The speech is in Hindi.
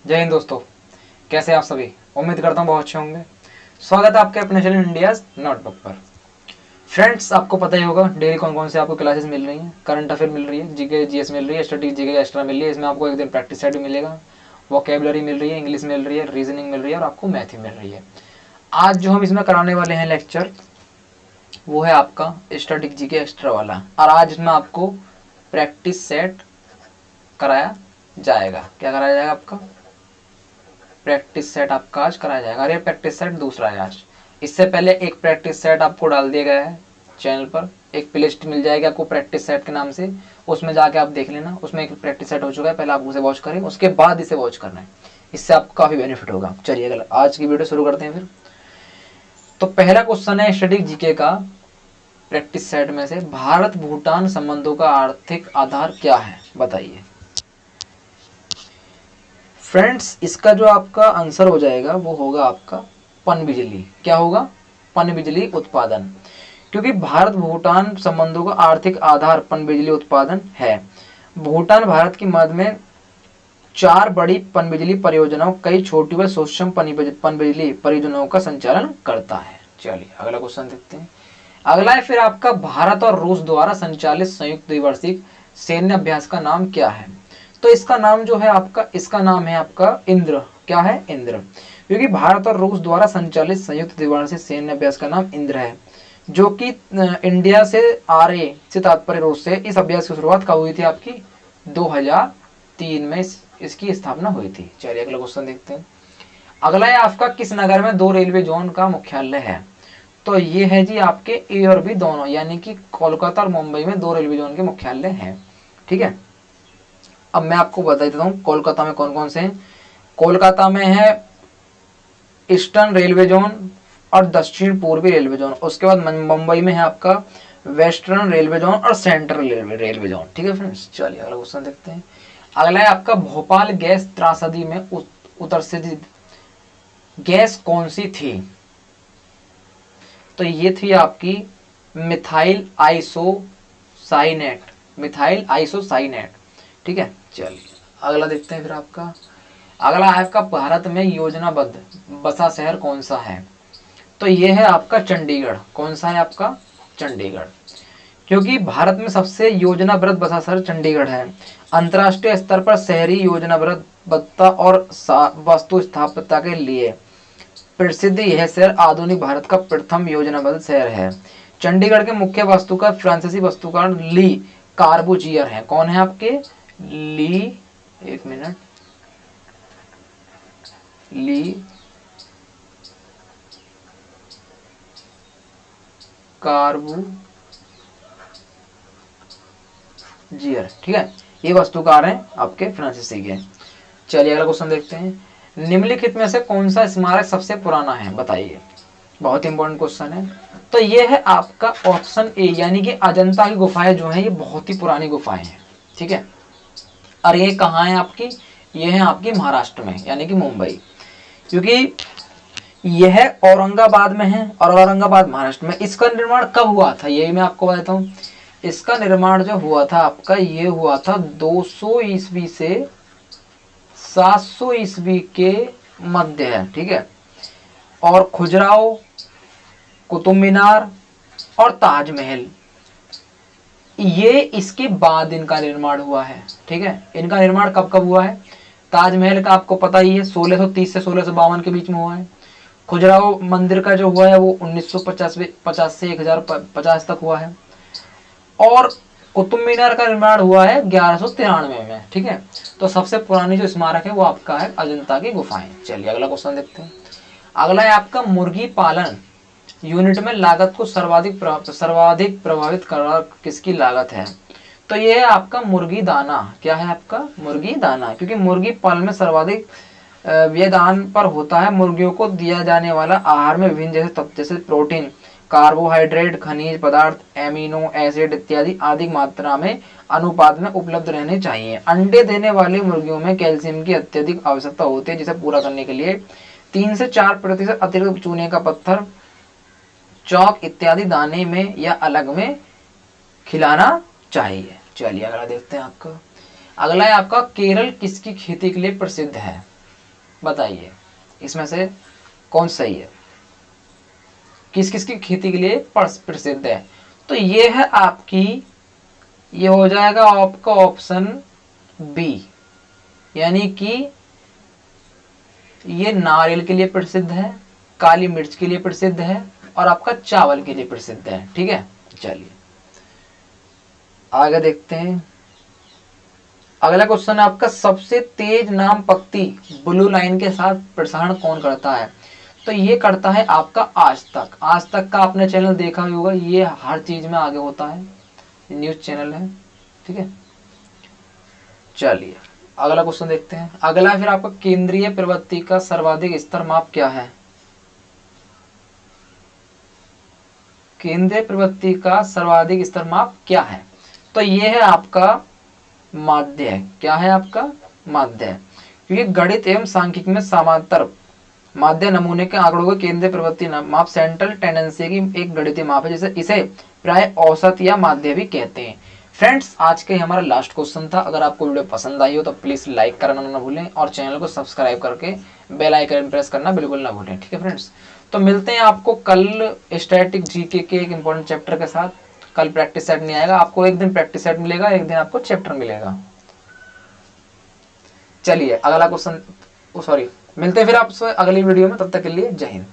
जय हिंद दोस्तों, कैसे आप सभी। उम्मीद करता हूँ बहुत अच्छे होंगे। स्वागत है आपके अपने चैनल इंडियाज नोटबुक पर। फ्रेंड्स, आपको पता ही होगा डेली कौन कौन से आपको क्लासेस मिल रही हैं। करंट अफेयर मिल रही है, जीके जीएस मिल रही है, स्टडी जीके एक्स्ट्रा मिल रही है। इसमें आपको एक दिन प्रैक्टिस सेट भी मिलेगा, वोकेबलरी मिल रही है, इंग्लिश मिल रही है, रीजनिंग मिल रही है और आपको मैथ ही मिल रही है। आज जो हम इसमें कराने वाले हैं लेक्चर, वो है आपका स्टडी जीके एक्स्ट्रा वाला। और आज इसमें आपको प्रैक्टिस सेट कराया जाएगा। क्या कराया जाएगा? आपका प्रैक्टिस सेट आपका आज कराया जाएगा। अरे प्रैक्टिस सेट दूसरा है आज। इससे पहले एक प्रैक्टिस सेट आपको डाल दिया गया है चैनल पर। एक प्ले लिस्ट मिल जाएगी आपको प्रैक्टिस सेट के नाम से, उसमें जाके आप देख लेना। उसमें एक प्रैक्टिस सेट हो चुका है, पहले आप उसे वॉच करें, उसके बाद इसे वॉच करना है। इससे आपको काफी बेनिफिट होगा। चलिए अगर आज की वीडियो शुरू करते हैं फिर। तो पहला क्वेश्चन है स्टडी जीके का प्रैक्टिस सेट में से, भारत भूटान संबंधों का आर्थिक आधार क्या है, बताइए। फ्रेंड्स, इसका जो आपका आंसर हो जाएगा वो होगा आपका पनबिजली। क्या होगा? पनबिजली उत्पादन। क्योंकि भारत भूटान संबंधों का आर्थिक आधार पनबिजली उत्पादन है। भूटान भारत की मध्य में 4 बड़ी पनबिजली परियोजनाओं, कई छोटी व सूक्ष्म पनबिजली परियोजनाओं का संचालन करता है। चलिए अगला क्वेश्चन देखते हैं। अगला है फिर आपका, भारत और रूस द्वारा संचालित संयुक्त द्विवार्षिक सैन्य अभ्यास का नाम क्या है? तो इसका नाम जो है आपका, इसका नाम है आपका इंद्र। क्या है? इंद्र। क्योंकि भारत और रूस द्वारा संचालित संयुक्त द्विवार्षिक सैन्य अभ्यास का नाम इंद्र है, जो कि इंडिया से आर्य से तात्पर्य रूस से। इस अभ्यास की शुरुआत कब हुई थी आपकी? 2003 में इसकी स्थापना हुई थी। चलिए अगला क्वेश्चन देखते हैं। अगला है आपका, किस नगर में 2 रेलवे जोन का मुख्यालय है? तो ये है जी आपके ए और बी दोनों, यानी कि कोलकाता और मुंबई में 2 रेलवे जोन के मुख्यालय हैं। ठीक है, अब मैं आपको बता देता हूँ कोलकाता में कौन कौन से हैं। कोलकाता में है ईस्टर्न रेलवे जोन और दक्षिण पूर्वी रेलवे जोन। उसके बाद मुंबई में है आपका वेस्टर्न रेलवे जोन और सेंट्रल रेलवे जोन। ठीक है फ्रेंड्स, चलिए अगला क्वेश्चन देखते हैं। अगला है आपका, भोपाल गैस त्रासदी में उत्सर्जित गैस कौन सी थी? तो ये थी आपकी मिथाइल आइसोसाइनेट। Methyl isocyanate. ठीक है, चलिए अगला देखते हैं फिर आपका। अगला है आपका, भारत में योजनाबद्ध बसा शहर कौन सा है? तो ये है आपका चंडीगढ़। कौन सा है आपका? चंडीगढ़। क्योंकि भारत में सबसे योजनाबद्ध बसा शहर चंडीगढ़ है। अंतर्राष्ट्रीय स्तर पर शहरी योजनाबद्धता और वास्तु स्थापत्य के लिए प्रसिद्ध यह शहर आधुनिक भारत का प्रथम योजनाबद्ध शहर है। चंडीगढ़ के मुख्य वास्तुकार फ्रांसीसी वास्तुकार ली कार्बूजियर हैं। कौन है आपके? ली, एक मिनट, ली कार्बूजियर। ठीक है, ये वास्तुकार हैं आपके फ्रांसीसी के। चलिए अगला क्वेश्चन देखते हैं। निम्नलिखित में से कौन सा स्मारक सबसे पुराना है, बताइए। बहुत इंपॉर्टेंट क्वेश्चन है। तो ये है आपका ऑप्शन ए, यानी कि अजंता की गुफाएं जो हैं ये बहुत ही पुरानी गुफाएं हैं। ठीक है, और ये कहाँ है आपकी? ये है आपकी महाराष्ट्र में, यानी कि मुंबई। क्योंकि यह औरंगाबाद में है और औरंगाबाद महाराष्ट्र में। इसका निर्माण कब हुआ था, यही मैं आपको बताता हूँ। इसका निर्माण जो हुआ था आपका, ये हुआ था 200 ईस्वी से 700 ईस्वी के मध्य है। ठीक है, और खुजराहो, कुतुब मीनार और ताजमहल, ये इसके बाद इनका निर्माण हुआ है। ठीक है, इनका निर्माण कब कब हुआ है? ताजमहल का आपको पता ही है 1630 से 1652 के बीच में हुआ है। खुजराहो मंदिर का जो हुआ है वो 1950 से 1050 तक हुआ है। और कुतुब मीनार का निर्माण हुआ है 1193 में। ठीक है, तो सबसे पुरानी जो स्मारक है वो आपका है अजंता की गुफाएं। चलिए अगला क्वेश्चन देखते हैं। अगला है आपका, मुर्गी पालन यूनिट में लागत को सर्वाधिक प्रभावित कर किसकी लागत है? तो ये है आपका मुर्गी दाना। क्या है आपका? मुर्गी दाना। क्योंकि मुर्गी पालन में सर्वाधिक व्ययदान पर होता है। मुर्गियों को दिया जाने वाला आहार में विभिन्न जैसे तत्व, जैसे प्रोटीन, कार्बोहाइड्रेट, खनिज पदार्थ, एमिनो एसिड इत्यादि अधिक मात्रा में अनुपात में उपलब्ध रहने चाहिए। अंडे देने वाली मुर्गियों में कैल्शियम की अत्यधिक आवश्यकता होती है, जिसे पूरा करने के लिए 3 से 4% अतिरिक्त चूने का पत्थर, चौक इत्यादि दाने में या अलग में खिलाना चाहिए। चलिए अगला देखते हैं आपका। अगला है आपका, केरल किसकी खेती के लिए प्रसिद्ध है? बताइए इसमें से कौन सही है, किस किस की खेती के लिए प्रसिद्ध है। तो ये है आपकी, ये हो जाएगा आपका ऑप्शन बी, यानी कि ये नारियल के लिए प्रसिद्ध है, काली मिर्च के लिए प्रसिद्ध है और आपका चावल के लिए प्रसिद्ध है। ठीक है, चलिए आगे देखते हैं। अगला क्वेश्चन है आपका, सबसे तेज नाम पंक्ति ब्लू लाइन के साथ प्रसारण कौन करता है। तो ये करता है आपका आज तक। आज तक का आपने चैनल देखा ही होगा, ये हर चीज में आगे होता है, न्यूज चैनल है। ठीक है, चलिए अगला क्वेश्चन देखते हैं। अगला फिर आपका, केंद्रीय प्रवृत्ति का सर्वाधिक स्तर माप क्या है। केंद्रीय प्रवृत्ति का सर्वाधिक स्तर माप क्या है। तो ये है आपका माध्य। क्या है आपका माध्य, क्योंकि गणित एवं सांख्यिकी में समांतर माध्य नमूने के आंकड़ों के केंद्रीय प्रवृत्ति माप सेंट्रल टेंडेंसी की एक गणितीय माप है, जैसे इसे प्राय औसत या माध्य भी कहते हैं। फ्रेंड्स, आज के हमारा लास्ट क्वेश्चन था। अगर आपको वीडियो पसंद आई हो तो प्लीज लाइक करना ना भूलें और चैनल को सब्सक्राइब करके बेल आइकन प्रेस करना बिल्कुल ना भूलें। ठीक है फ्रेंड्स, तो मिलते हैं आपको कल स्टैटिक जीके के एक इंपॉर्टेंट चैप्टर के साथ। कल प्रैक्टिस सेट नहीं आएगा, आपको एक दिन प्रैक्टिस सेट मिलेगा, एक दिन आपको चैप्टर मिलेगा। चलिए अगला क्वेश्चन, सॉरी, मिलते हैं फिर आपसे अगली वीडियो में। तब तक के लिए जय हिंद।